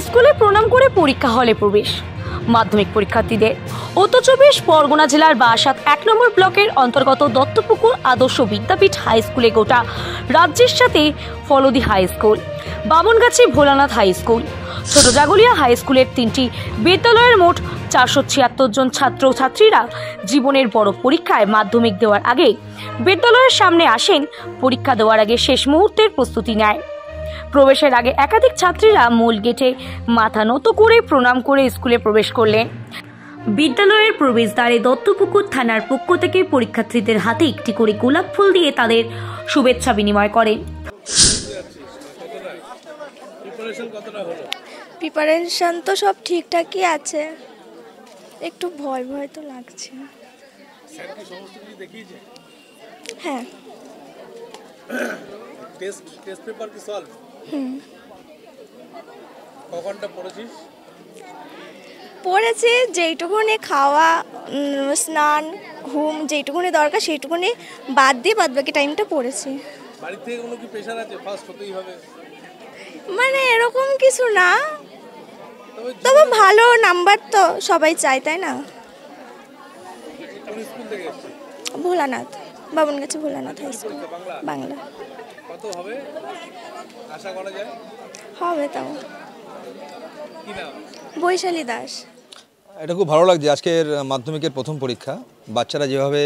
স্কুলে প্রণাম করে পরীক্ষা হলে প্রবেশ মাধ্যমিক পরীক্ষার্থীদের। উত্তর চব্বিশ পরগনা জেলার বারাসাত ১ নম্বর ব্লকের অন্তর্গত দত্তপুকুর আদর্শ বিদ্যাপীঠ হাই স্কুলে গোটা রাজ্যের সাথে Faldi high school, Bamangachhi Bholanath high school, Chhoto Jagulia high স্কুলের ৩টি বিদ্যালয়ের মোট ৪৭৬ জন ছাত্রছাত্রীরা জীবনের বড় পরীক্ষায় মাধ্যমিক দেওয়ার আগে বিদ্যালয়ের সামনে আসেন। পরীক্ষা দেওয়ার আগে শেষ মুহূর্তের প্রস্তুতি নেয়। প্রবেশের আগে একাধিক ছাত্রীরা মূল গেটে মাথা নত করে প্রণাম করে স্কুলে প্রবেশ করলেন। বিদ্যালয়ের প্রবেশদ্বারে দত্তপুকুর থানার পক্ষ থেকে পরীক্ষার্থীদের হাতে একটি করে গোলাপ ফুল দিয়ে তাদের শুভেচ্ছা বিনিময় করেন। প্রিপারেশন তো সব ঠিকঠাকই আছে, একটু ভয় ভয় তো লাগছে। হ্যাঁ। টেস্ট পেপার কি সলভ? কখনটা পড়েছিস? পড়েছি, যেইটুকুনি খাওয়া, স্নান, ঘুম যেইটুকুনি দরকার সেইটুকুনি বাদ দিয়ে বাদ বাকি টাইমটা পড়েছি। বাড়ি থেকে কোনো কি প্রেশার আছে ফার্স্ট হতেই হবে? মানে এরকম কিছু না, তবে ভালো নাম্বার তো সবাই চায়, তাই না? কোন স্কুল থেকে এসেছিস? Bholanath, Bamangachhi Bholanath high school, Bangla. কত হবে আশা করা যায়? হবে তাও। কি নাম? বৈশালী দাস। এটা খুব ভালো লাগছে, আজকের মাধ্যমিকের প্রথম পরীক্ষা। বাচ্চারা যেভাবে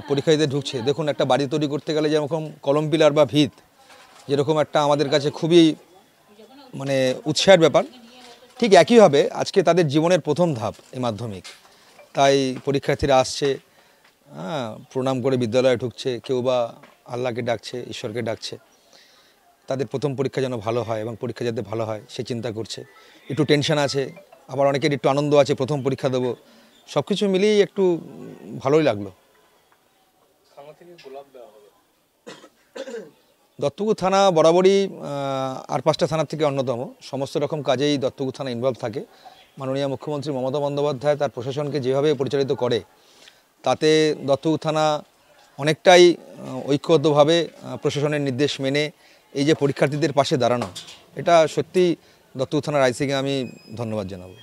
পরীক্ষা দিতে ঢুকছে, দেখুন একটা বাড়ি তৈরি করতে গেলে যেরকম কলম পিলার বা ভিত, যেরকম একটা আমাদের কাছে খুবই মানে উৎসাহের ব্যাপার, ঠিক একইভাবে আজকে তাদের জীবনের প্রথম ধাপ এই মাধ্যমিক। তাই পরীক্ষার্থীরা আসছে, প্রণাম করে বিদ্যালয়ে ঢুকছে, কেউ বা আল্লাহকে ডাকছে, ঈশ্বরকে ডাকছে, তাদের প্রথম পরীক্ষা যেন ভালো হয় এবং পরীক্ষা যাতে ভালো হয় সে চিন্তা করছে। একটু টেনশন আছে, আবার অনেকের একটু আনন্দ আছে, প্রথম পরীক্ষা দেবো। সব কিছু মিলিয়েই একটু ভালোই লাগলো। দত্তপুকুর থানা বরাবরই আর 5টা থানার থেকে অন্যতম। সমস্ত রকম কাজেই দত্তপুকুর থানা ইনভলভ থাকে। মাননীয় মুখ্যমন্ত্রী মমতা বন্দ্যোপাধ্যায় তার প্রশাসনকে যেভাবে পরিচালিত করে, তাতে দত্তপুকুর থানা অনেকটাই ঐক্যবদ্ধভাবে প্রশাসনের নির্দেশ মেনে এই যে পরীক্ষার্থীদের পাশে দাঁড়ানো, এটা সত্যি দত্তপুকুর থানার আইসিকে আমি ধন্যবাদ জানাবো।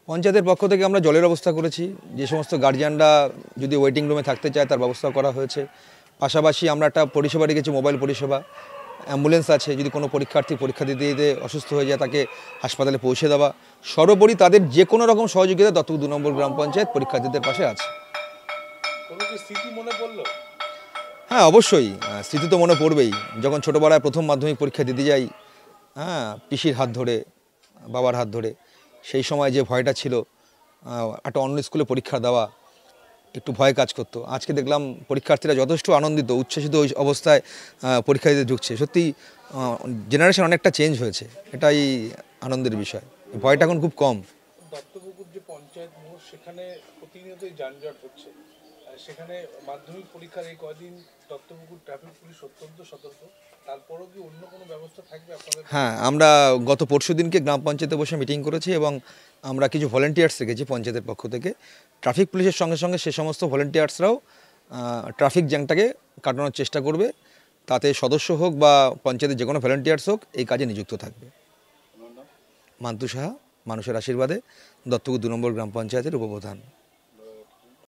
পঞ্চায়েতের পক্ষ থেকে আমরা জলের ব্যবস্থা করেছি, যে সমস্ত গার্জিয়ানরা যদি ওয়েটিং রুমে থাকতে চায় তার ব্যবস্থা করা হয়েছে। পাশাপাশি আমরা একটা পরিষেবা রেখেছি, মোবাইল পরিষেবা, অ্যাম্বুলেন্স আছে, যদি কোনো পরীক্ষার্থী পরীক্ষা দিতে দিতে অসুস্থ হয়ে যায় তাকে হাসপাতালে পৌঁছে দেওয়া। সর্বোপরি তাদের যে কোনো রকম সহযোগিতা দত্তপুকুর 2 নম্বর গ্রাম পঞ্চায়েত পরীক্ষার্থীদের পাশে আছে। হ্যাঁ, অবশ্যই স্মৃতি তো মনে পড়বেই। যখন ছোটোবেলায় প্রথম মাধ্যমিক পরীক্ষা দিতে যাই, পিসির হাত ধরে, বাবার হাত ধরে, সেই সময় যে ভয়টা ছিল, একটা অন্য স্কুলে পরীক্ষা দেওয়া, একটু ভয় কাজ করতো। আজকে দেখলাম পরীক্ষার্থীরা যথেষ্ট আনন্দিত, উচ্ছ্বসিত অবস্থায় পরীক্ষা দিতে ঢুকছে। সত্যি জেনারেশন অনেকটা চেঞ্জ হয়েছে, এটাই আনন্দের বিষয়। ভয়টা এখন খুব কম। দত্তপুকুর যে পঞ্চায়েত মোড়, সেখানে প্রতিনিয়তই যানজট হচ্ছে, সেখানে মাধ্যমিক পরীক্ষার এই কদিন দত্তপুকুর ট্রাফিক পুলিশ অত্যন্ত সতর্ক, তারপরও কি অন্য কোনো ব্যবস্থা থাকবে আপনাদের? হ্যাঁ, আমরা গত পরশু দিনকে গ্রাম পঞ্চায়েতে বসে মিটিং করেছি এবং আমরা কিছু ভলেন্টিয়ার্স রেখেছি পঞ্চায়েতের পক্ষ থেকে। ট্রাফিক পুলিশের সঙ্গে সঙ্গে সে সমস্ত ভলেন্টিয়ার্সরাও ট্রাফিক জ্যামটাকে কাটানোর চেষ্টা করবে। তাতে সদস্য হোক বা পঞ্চায়েতের যে কোনো ভলেন্টিয়ার্স হোক, এই কাজে নিযুক্ত থাকবে। মান্তু সাহা, মানুষের আশীর্বাদে, দত্তপুকুর 2 নম্বর গ্রাম পঞ্চায়েতের উপপ্রধান।